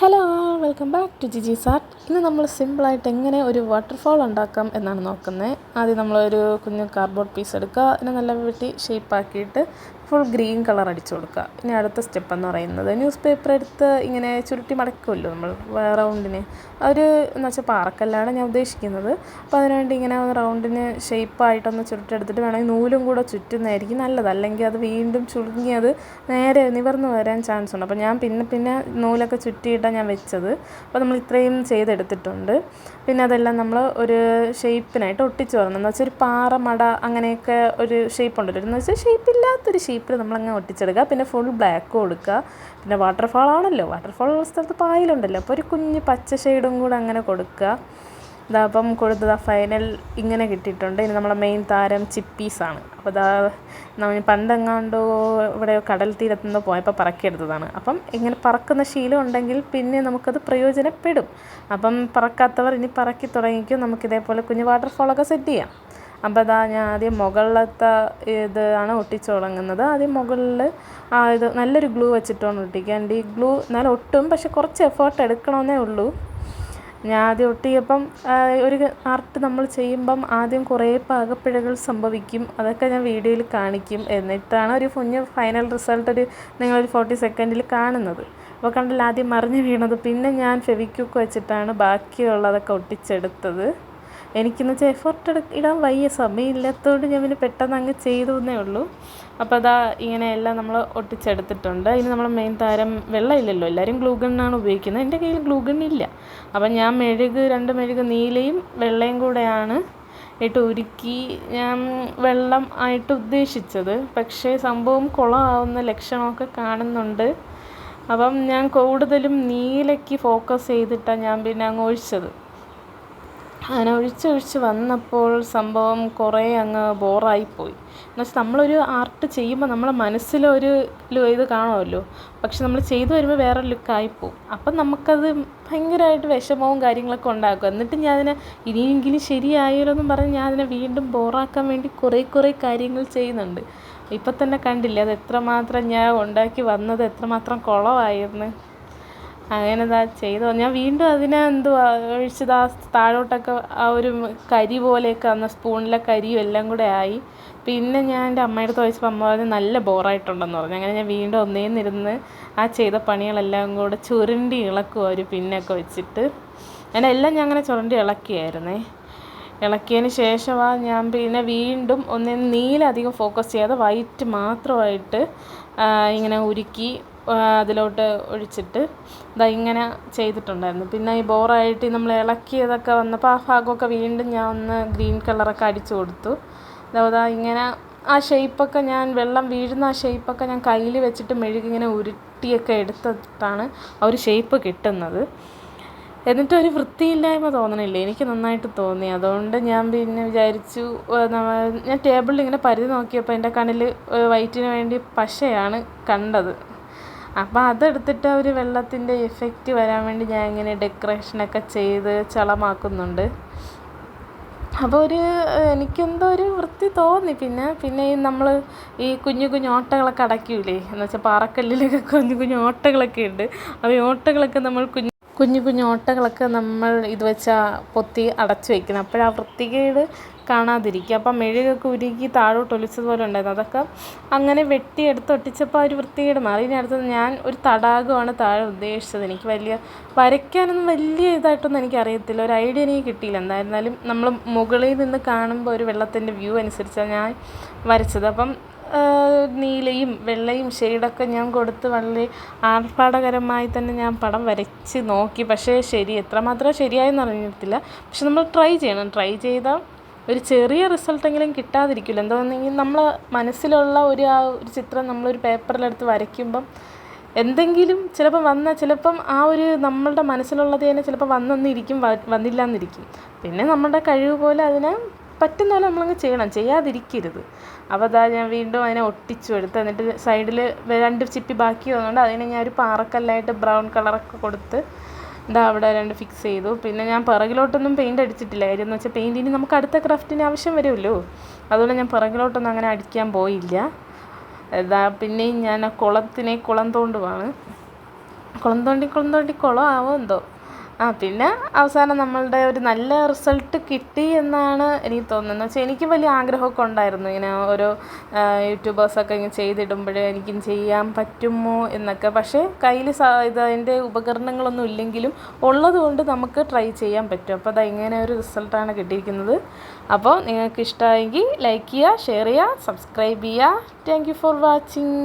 Hello, welcome back to GG's art. ഇന്ന് നമ്മൾ സിമ്പിളായിട്ട് എങ്ങനെ ഒരു വാട്ടർഫോൾ ഉണ്ടാക്കാം എന്നാണ് നോക്കുന്നത്. ആദ്യം നമ്മളൊരു കുഞ്ഞു കാർഡ്ബോർഡ് പീസ് എടുക്കുക, അതിനെ നല്ല വെട്ടി ഷേപ്പാക്കിയിട്ട് ഫുൾ ഗ്രീൻ കളർ അടിച്ചു കൊടുക്കുക. ഇനി അടുത്ത സ്റ്റെപ്പ് എന്ന് പറയുന്നത് ന്യൂസ് പേപ്പർ എടുത്ത് ഇങ്ങനെ ചുരുട്ടി മടക്കുമല്ലോ നമ്മൾ റൗണ്ടിന്. എന്ന് വെച്ചാൽ പാറക്കല്ലാണ് ഞാൻ ഉദ്ദേശിക്കുന്നത്. അപ്പോൾ അതിനുവേണ്ടി ഇങ്ങനെ റൗണ്ടിന് ഷേപ്പായിട്ടൊന്ന് ചുരുട്ടെടുത്തിട്ട് വേണമെങ്കിൽ നൂലും കൂടെ ചുറ്റുന്നതായിരിക്കും നല്ലത്. അല്ലെങ്കിൽ അത് വീണ്ടും ചുരുങ്ങി അത് നേരെ നിവർന്ന് വരാൻ ചാൻസ് ഉണ്ട്. അപ്പോൾ ഞാൻ പിന്നെ നൂലൊക്കെ ചുറ്റിയിട്ടാണ് ഞാൻ വെച്ചത്. അപ്പോൾ നമ്മൾ ഇത്രയും ചെയ്തെടുത്തിട്ടുണ്ട്. പിന്നെ അതെല്ലാം നമ്മൾ ഒരു ഷേപ്പിനായിട്ട് ഒട്ടിച്ച് വരണം. എന്ന് വെച്ചാൽ ഒരു പാറ മട അങ്ങനെയൊക്കെ ഒരു ഷേപ്പ് ഉണ്ടല്ലോ. എന്ന് വെച്ചാൽ ഷേപ്പില്ലാത്തൊരു ഷേപ്പിൽ നമ്മളങ്ങ് ഒട്ടിച്ചെടുക്കുക. പിന്നെ ഫുൾ ബ്ലാക്ക് കൊടുക്കുക. പിന്നെ വാട്ടർഫാൾ ആണല്ലോ, വാട്ടർഫാൾ ഉള്ള സ്ഥലത്ത് പായലുണ്ടല്ലോ, അപ്പോൾ ഒരു കുഞ്ഞ് പച്ച ഷെയ്ഡും കൂടെ അങ്ങനെ കൊടുക്കുക. അപ്പം കൊടുത്തത് ഫൈനൽ ഇങ്ങനെ കിട്ടിയിട്ടുണ്ട്. ഇനി നമ്മളെ മെയിൻ താരം ചിപ്പീസാണ്. അപ്പോൾ നമ്മൾ പണ്ടെങ്ങാണ്ടോ ഇവിടെ കടൽ തീരത്തുനിന്ന് പോയപ്പോൾ പറക്കിയെടുത്തതാണ്. അപ്പം ഇങ്ങനെ പറക്കുന്ന ശീലം ഉണ്ടെങ്കിൽ പിന്നെ നമുക്കത് പ്രയോജനപ്പെടും. അപ്പം പറക്കാത്തവർ ഇനി പറക്കി തുടങ്ങിക്കും. നമുക്കിതേപോലെ കുഞ്ഞ് വാട്ടർഫോളൊക്കെ സെറ്റ് ചെയ്യാം. അപ്പോൾ ഞാൻ ആദ്യം മുകളിലത്തെ ഇതാണ് ഒട്ടിച്ചു തുടങ്ങുന്നത്. ആദ്യം മുകളിൽ ഇത് നല്ലൊരു ഗ്ലൂ വെച്ചിട്ടാണ് ഒട്ടിക്കുക. ഈ ഗ്ലൂ എന്നാലും ഒട്ടും, പക്ഷെ കുറച്ച് എഫേർട്ട് എടുക്കണമെന്നേ ഉള്ളൂ. ഞാൻ ആദ്യം ഒട്ടിയപ്പം ഒരു ആർട്ട് നമ്മൾ ചെയ്യുമ്പം ആദ്യം കുറേ പാകപ്പിഴകൾ സംഭവിക്കും. അതൊക്കെ ഞാൻ വീഡിയോയിൽ കാണിക്കും. എന്നിട്ടാണ് ഒരു കുഞ്ഞ് ഫൈനൽ റിസൾട്ട് നിങ്ങളൊരു 40 സെക്കൻഡിൽ കാണുന്നത്. അപ്പോൾ കണ്ടില്ല, ആദ്യം മറിഞ്ഞ് വീണത്. പിന്നെ ഞാൻ ഫെവിക്വിക്ക് വെച്ചിട്ടാണ് ബാക്കിയുള്ളതൊക്കെ ഒട്ടിച്ചെടുത്തത്. എനിക്കെന്ന് വെച്ചാൽ എഫേർട്ട് ഇടാൻ വയ്യ, സമയമില്ലാത്തതുകൊണ്ട് ഞാൻ പിന്നെ പെട്ടെന്ന് അങ്ങ് ചെയ്തു എന്നേ ഉള്ളൂ. അപ്പോൾ ഇങ്ങനെ എല്ലാം നമ്മൾ ഒട്ടിച്ചെടുത്തിട്ടുണ്ട്. ഇനി നമ്മൾ മെയിൻ താരം വെള്ളമില്ലല്ലോ, എല്ലാവരും ഗ്ലൂ ഗണ്ണാണ് ഉപയോഗിക്കുന്നത്. എൻ്റെ കയ്യിൽ ഗ്ലൂ ഗണ്ണില്ല. അപ്പം ഞാൻ രണ്ട് മെഴുക് നീലയും വെള്ളയും കൂടെയാണ് ഇട്ട് ഉരുക്കി ഞാൻ വെള്ളം ആയിട്ട് ഉദ്ദേശിച്ചത്. പക്ഷേ സംഭവം കുളമാവുന്ന ലക്ഷണമൊക്കെ കാണുന്നുണ്ട്. അപ്പം ഞാൻ കൂടുതലും നീലയ്ക്ക് ഫോക്കസ് ചെയ്തിട്ടാണ് ഞാൻ പിന്നെ അങ്ങ് ഒഴിച്ചത്. അങ്ങനെ ഒഴിച്ച് വന്നപ്പോൾ സംഭവം കുറേ അങ്ങ് ബോറായിപ്പോയി. എന്നുവെച്ചാൽ നമ്മളൊരു ആർട്ട് ചെയ്യുമ്പോൾ നമ്മളെ മനസ്സിലൊരു ഇത് കാണുമല്ലോ, പക്ഷെ നമ്മൾ ചെയ്തു വരുമ്പോൾ വേറെ ലുക്കായിപ്പോവും. അപ്പം നമുക്കത് ഭയങ്കരമായിട്ട് വിഷമവും കാര്യങ്ങളൊക്കെ ഉണ്ടാക്കും. എന്നിട്ട് ഞാൻ അതിനെ ഇനിയെങ്കിലും ശരിയായാലോ എന്നും പറഞ്ഞ് ഞാൻ അതിനെ വീണ്ടും ബോറാക്കാൻ വേണ്ടി കുറേ കാര്യങ്ങൾ ചെയ്യുന്നുണ്ട്. ഇപ്പം തന്നെ കണ്ടില്ലേ അത് എത്രമാത്രം ഞാൻ ഉണ്ടാക്കി വന്നത് എത്രമാത്രം കുളമായിരുന്നു. അങ്ങനെ ചെയ്തു. ഞാൻ വീണ്ടും അതിനെ ഒഴിച്ചത് താഴോട്ടൊക്കെ ഒരു കരി പോലെയൊക്കെ വന്ന സ്പൂണിലെ കരിയും എല്ലാം കൂടെ ആയി. പിന്നെ ഞാൻ എൻ്റെ അമ്മയുടെ അടുത്ത് ചോദിച്ചപ്പോൾ അമ്മ പറഞ്ഞ് നല്ല ബോറായിട്ടുണ്ടെന്ന് പറഞ്ഞു. അങ്ങനെ ഞാൻ വീണ്ടും ഒന്നേന്നിരുന്ന് ചെയ്ത പണികളെല്ലാം കൂടെ ചുരുണ്ടി ഇളക്കുക ഒരു പിന്നൊക്കെ വെച്ചിട്ട്. അങ്ങനെ എല്ലാം ഞാൻ അങ്ങനെ ചുരുണ്ടി ഇളക്കിയായിരുന്നേ. ഇളക്കിയതിന് ശേഷമാണ് ഞാൻ പിന്നെ വീണ്ടും നീല അധികം ഫോക്കസ് ചെയ്യാതെ വൈറ്റ് മാത്രമായിട്ട് ഇങ്ങനെ ഉരുക്കി അതിലോട്ട് ഒഴിച്ചിട്ട് ഇങ്ങനെ ചെയ്തിട്ടുണ്ടായിരുന്നു. പിന്നെ ഈ ബോറായിട്ട് നമ്മൾ ഇളക്കിയതൊക്കെ വന്നപ്പോൾ ആ ഭാഗമൊക്കെ വീണ്ടും ഞാൻ ഒന്ന് ഗ്രീൻ കളറൊക്കെ അടിച്ചു കൊടുത്തു. ഇങ്ങനെ ആ ഷേപ്പൊക്കെ ഞാൻ വെള്ളം വീഴുന്ന ആ ഷേപ്പൊക്കെ ഞാൻ കയ്യിൽ വെച്ചിട്ട് മെഴുകിങ്ങനെ ഉരുട്ടിയൊക്കെ എടുത്തിട്ടാണ് ആ ഒരു ഷേപ്പ് കിട്ടുന്നത്. എന്നിട്ടൊരു വൃത്തിയില്ലായ്മ തോന്നണില്ലേ, എനിക്ക് നന്നായിട്ട് തോന്നി. അതുകൊണ്ട് ഞാൻ പിന്നെ വിചാരിച്ചു, ഞാൻ ടേബിളിൽ ഇങ്ങനെ പരിധി നോക്കിയപ്പോൾ എൻ്റെ കണ്ണിൽ വൈറ്റിന് വേണ്ടി പശയാണ് കണ്ടത്. അപ്പോൾ അതെടുത്തിട്ട് ഒരു വെള്ളത്തിൻ്റെ എഫക്റ്റ് വരാൻ വേണ്ടി ഞാൻ ഇങ്ങനെ ഡെക്കറേഷനൊക്കെ ചെയ്ത് ചളമാക്കുന്നുണ്ട്. അപ്പോൾ എനിക്കെന്തോ ഒരു വൃത്തി തോന്നി. പിന്നെ നമ്മൾ ഈ കുഞ്ഞു ഓട്ടകളൊക്കെ അടയ്ക്കൂലേ, എന്ന് വെച്ചാൽ പാറക്കല്ലിലൊക്കെ കുഞ്ഞു ഓട്ടകളൊക്കെ ഉണ്ട്. അപ്പോൾ ഈ ഓട്ടകളൊക്കെ നമ്മൾ കുഞ്ഞു ഓട്ടകളൊക്കെ നമ്മൾ ഇത് വെച്ചാൽ പൊത്തി അടച്ചു വയ്ക്കണം. അപ്പോഴാ വൃത്തികേട് കാണാതിരിക്കുക. അപ്പം മെഴുകൊക്കെ ഉരുക്കി താഴോട്ട് ഒലിച്ചതുപോലെ ഉണ്ടായിരുന്നു. അതൊക്കെ അങ്ങനെ വെട്ടിയെടുത്ത് ഒട്ടിച്ചപ്പോൾ ഒരു വൃത്തികേട് മാറി. ഇനി അടുത്തത് ഞാൻ ഒരു തടാകമാണ് താഴെ ഉദ്ദേശിച്ചത്. എനിക്ക് വരയ്ക്കാനൊന്നും വലിയ ഇതായിട്ടൊന്നും എനിക്കറിയത്തില്ല, ഒരു ഐഡിയ എനിക്ക് കിട്ടിയില്ല. എന്തായിരുന്നാലും നമ്മൾ മുകളിൽ നിന്ന് കാണുമ്പോൾ ഒരു വെള്ളത്തിൻ്റെ വ്യൂ അനുസരിച്ചാണ് ഞാൻ വരച്ചത്. അപ്പം നീലയും വെള്ളയും ഷെയ്ഡൊക്കെ ഞാൻ കൊടുത്ത് വളരെ ആർഭാടകരമായി തന്നെ ഞാൻ പടം വരച്ച് നോക്കി. പക്ഷേ എത്രമാത്രം ശരിയായെന്ന് അറിഞ്ഞിട്ടില്ല. പക്ഷെ നമ്മൾ ട്രൈ ചെയ്യണം. ട്രൈ ചെയ്താൽ ഒരു ചെറിയ റിസൾട്ടെങ്കിലും കിട്ടാതിരിക്കില്ല. എന്താണെന്നെങ്കിൽ നമ്മൾ മനസ്സിലുള്ള ഒരു ചിത്രം നമ്മളൊരു പേപ്പറിലെടുത്ത് വരയ്ക്കുമ്പം എന്തെങ്കിലും ചിലപ്പം നമ്മളുടെ മനസ്സിലുള്ളത് തന്നെ ചിലപ്പോൾ വന്നിരിക്കും, വന്നില്ല എന്നിരിക്കും. പിന്നെ നമ്മുടെ കഴിവ് പോലെ അതിനെ പറ്റുന്ന പോലെ നമ്മളങ്ങ് ചെയ്യണം, ചെയ്യാതിരിക്കരുത്. അപ്പോൾ ഞാൻ വീണ്ടും അതിനെ ഒട്ടിച്ചു എടുത്ത്, എന്നിട്ട് സൈഡിൽ 2 ചിപ്പി ബാക്കി വന്നുകൊണ്ട് അതിനെ ഞാൻ ഒരു പാറക്കല്ലായിട്ട് ബ്രൗൺ കളറൊക്കെ കൊടുത്ത് അവിടെ 2 ഫിക്സ് ചെയ്തു. പിന്നെ ഞാൻ പിറകിലോട്ടൊന്നും പെയിൻ്റ് അടിച്ചിട്ടില്ല. കാര്യം എന്ന് വെച്ചാൽ പെയിൻറ്റിന് നമുക്ക് അടുത്ത ക്രാഫ്റ്റിന് ആവശ്യം വരുമല്ലോ. അതുകൊണ്ട് ഞാൻ പിറകിലോട്ടൊന്നും അങ്ങനെ അടിക്കാൻ പോയില്ല. പിന്നെയും ഞാൻ കുളം തോണ്ടുവാണ്. കുളം തോണ്ടി കുളം ആവോ എന്തോ. പിന്നെ അവസാനം നമ്മളുടെ ഒരു നല്ല റിസൾട്ട് കിട്ടി എന്നാണ് എനിക്ക് തോന്നുന്നത്. എന്ന് വെച്ചാൽ എനിക്ക് വലിയ ആഗ്രഹമൊക്കെ ഉണ്ടായിരുന്നു ഇങ്ങനെ ഓരോ യൂട്യൂബേഴ്സൊക്കെ ഇങ്ങനെ ചെയ്തിടുമ്പോൾ എനിക്കും ചെയ്യാൻ പറ്റുമോ എന്നൊക്കെ. പക്ഷേ കയ്യിൽ അതിൻ്റെ ഉപകരണങ്ങളൊന്നും ഇല്ലെങ്കിലും ഉള്ളത് കൊണ്ട് നമുക്ക് ട്രൈ ചെയ്യാൻ പറ്റും. അപ്പോൾ ഇങ്ങനെ ഒരു റിസൾട്ടാണ് കിട്ടിയിരിക്കുന്നത്. അപ്പോൾ നിങ്ങൾക്ക് ഇഷ്ടമായെങ്കിൽ ലൈക്ക് ചെയ്യുക, ഷെയർ ചെയ്യുക, സബ്സ്ക്രൈബ് ചെയ്യുക. Thank you for watching.